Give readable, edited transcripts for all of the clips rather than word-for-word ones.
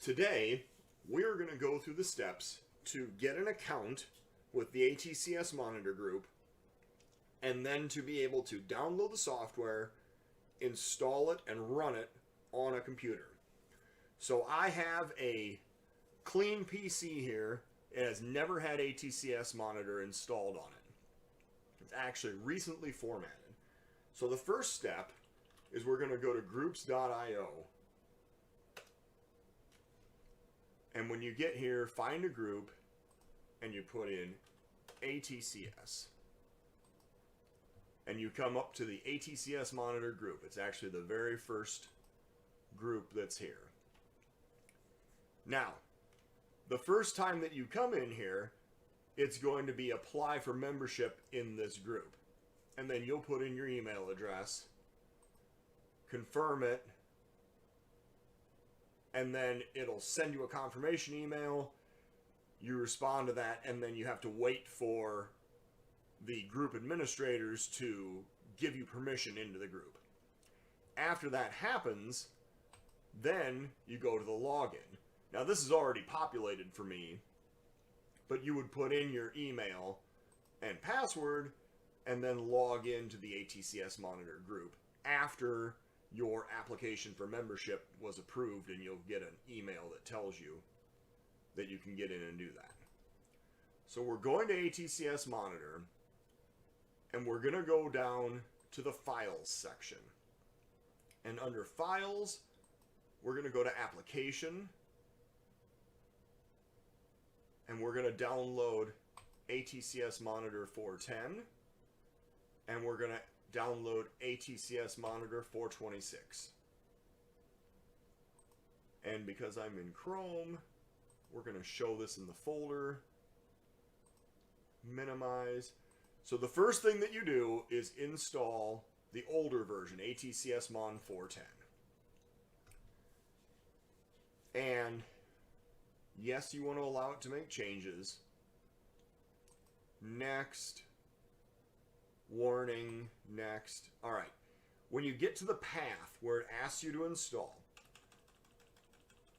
Today, we're going to go through the steps to get an account with the ATCS monitor group, and then to be able to download the software, install it, and run it on a computer. So I have a clean PC here. It has never had ATCS monitor installed on it. It's actually recently formatted. So the first step is we're going to go to groups.io. And when you get here, find a group and you put in ATCS. And you come up to the ATCS monitor group. It's actually the very first group that's here. Now, the first time that you come in here, it's going to be apply for membership in this group. And then you'll put in your email address, confirm it, and then it'll send you a confirmation email. You respond to that, and then you have to wait for the group administrators to give you permission into the group. After that happens, then you go to the login. Now this is already populated for me, but you would put in your email and password and then log into the ATCS monitor group after your application for membership was approved, and you'll get an email that tells you that you can get in and do that. So we're going to ATCS monitor, and we're going to go down to the files section. And under files, we're going to go to application, and we're going to download ATCS monitor 410, and we're going to download ATCS monitor 426. And because I'm in Chrome, we're going to show this in the folder, minimize. So the first thing that you do is install the older version, ATCS Mon 410. And yes, you want to allow it to make changes. Next. Warning. Next. Alright. When you get to the path where it asks you to install,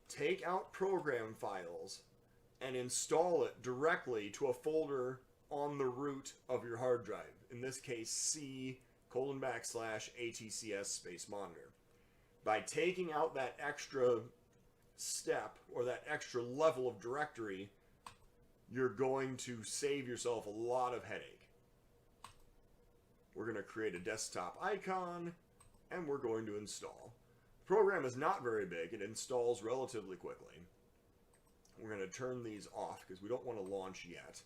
take out program files and install it directly to a folder on the root of your hard drive. In this case, C:\ATCS space monitor. By taking out that extra step or that extra level of directory, you're going to save yourself a lot of headache. We're going to create a desktop icon, and we're going to install. The program is not very big. It installs relatively quickly. We're going to turn these off because we don't want to launch yet.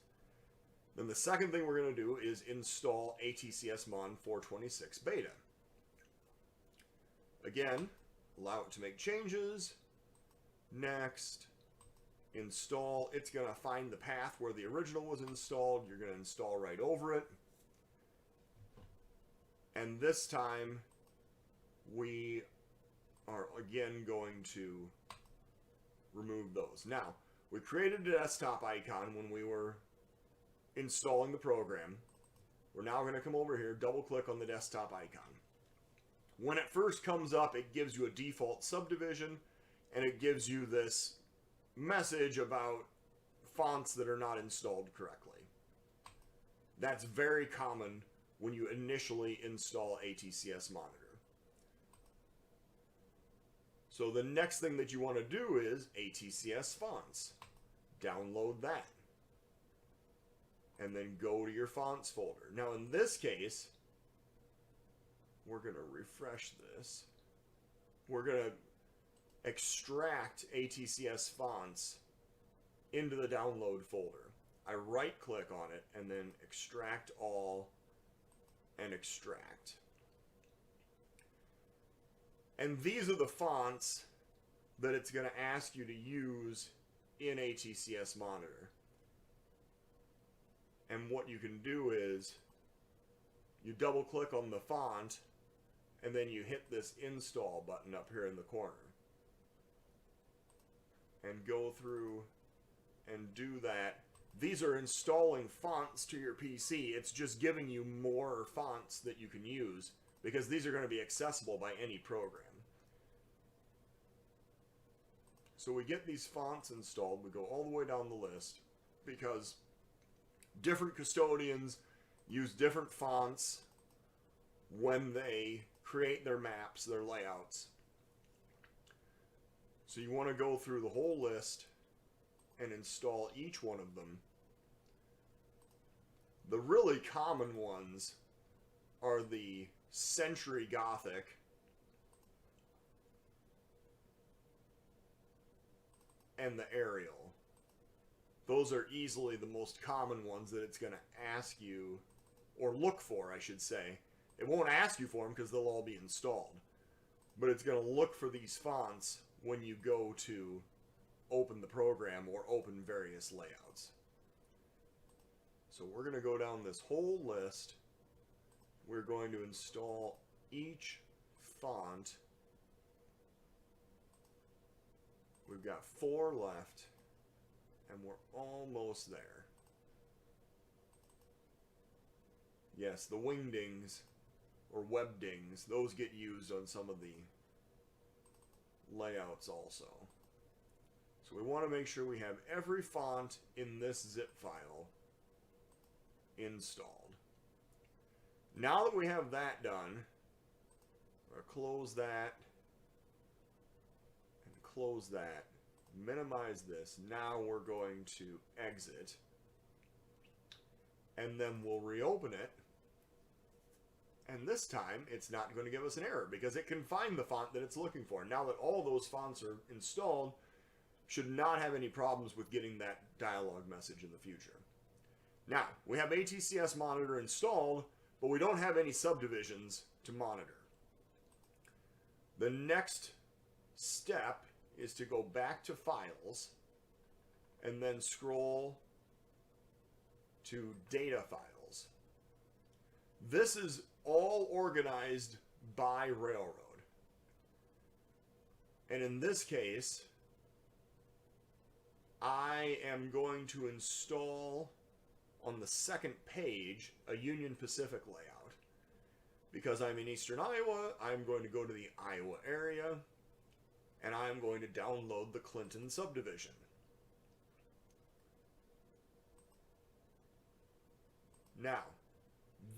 Then the second thing we're going to do is install ATCS Mon 426 beta. Again, allow it to make changes. Next. Install. It's going to find the path where the original was installed. You're going to install right over it. And this time, we are again going to remove those. Now, we created a desktop icon when we were installing the program. We're now going to come over here, double click on the desktop icon. When it first comes up, it gives you a default subdivision, and it gives you this message about fonts that are not installed correctly. That's very common when you initially install ATCS monitor. So the next thing that you want to do is ATCS fonts. Download that. And then go to your fonts folder. Now in this case, we're going to refresh this. We're going to extract ATCS fonts into the download folder. I right click on it and then extract all and extract. And these are the fonts that it's going to ask you to use in ATCS monitor. And what you can do is you double click on the font and then you hit this install button up here in the corner and go through and do that. These are installing fonts to your PC. It's just giving you more fonts that you can use because these are going to be accessible by any program. So we get these fonts installed. We go all the way down the list because different custodians use different fonts when they create their maps, their layouts. So you want to go through the whole list and install each one of them. The really common ones are the Century Gothic and the Arial. Those are easily the most common ones that it's going to ask you, or look for, I should say. It won't ask you for them because they'll all be installed. But it's going to look for these fonts when you go to open the program or open various layouts. So we're going to go down this whole list. We're going to install each font. We've got 4 left, and we're almost there. Yes, the wingdings, or webdings, those get used on some of the layouts also. So we want to make sure we have every font in this zip file installed. Now that we have that done, we're going to close that and close that, minimize this. Now we're going to exit, and then we'll reopen it. And this time, it's not going to give us an error because it can find the font that it's looking for. Now that all those fonts are installed, should not have any problems with getting that dialog message in the future. Now, we have ATCS Monitor installed, but we don't have any subdivisions to monitor. The next step is to go back to Files and then scroll to Data Files. This is all organized by railroad. And in this case, I am going to install on the second page a Union Pacific layout. Because I'm in eastern Iowa, I'm going to go to the Iowa area, and I'm going to download the Clinton subdivision. Now,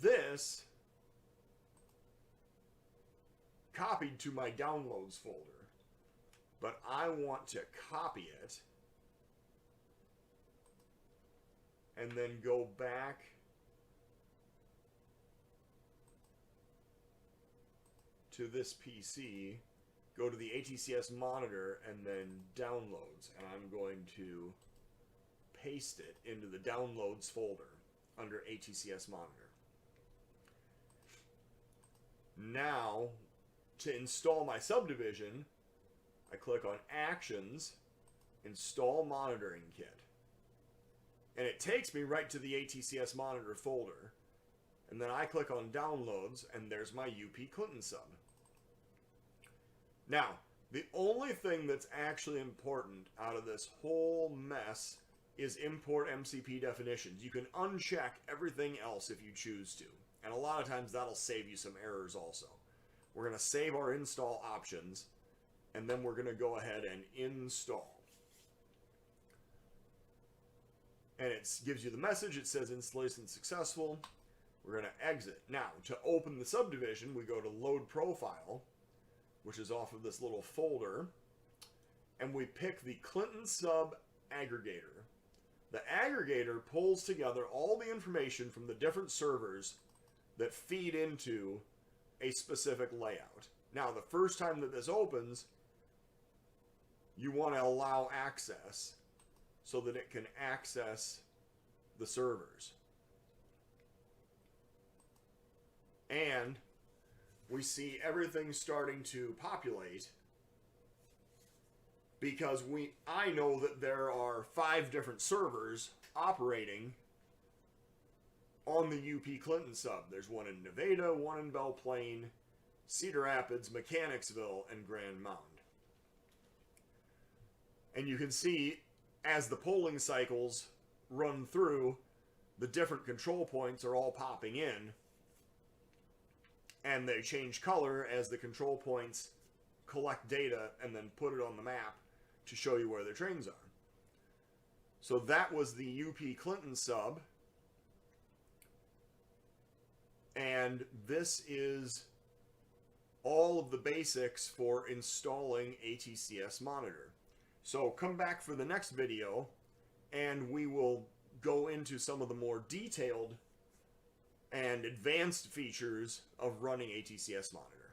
this copied to my downloads folder, but I want to copy it and then go back to this PC, go to the ATCS Monitor, and then Downloads, and I'm going to paste it into the Downloads folder under ATCS Monitor. Now, to install my subdivision, I click on Actions, Install Monitoring Kit. And it takes me right to the ATCS Monitor folder. And then I click on Downloads, and there's my UP Clinton sub. Now, the only thing that's actually important out of this whole mess is import MCP definitions. You can uncheck everything else if you choose to. And a lot of times that'll save you some errors also. We're going to save our install options, and then we're going to go ahead and install. And it gives you the message. It says installation successful. We're going to exit. Now, to open the subdivision, we go to Load Profile, which is off of this little folder, and we pick the Clinton Sub Aggregator. The aggregator pulls together all the information from the different servers that feed into a specific layout. Now, the first time that this opens, you want to allow access so that it can access the servers. And we see everything starting to populate because I know that there are 5 different servers operating on the UP Clinton sub. There's one in Nevada, one in Belle Plaine, Cedar Rapids, Mechanicsville, and Grand Mound. And you can see as the polling cycles run through, the different control points are all popping in, and they change color as the control points collect data and then put it on the map to show you where their trains are. So that was the UP Clinton sub. And this is all of the basics for installing ATCS monitor. So come back for the next video and we will go into some of the more detailed and advanced features of running ATCS monitor.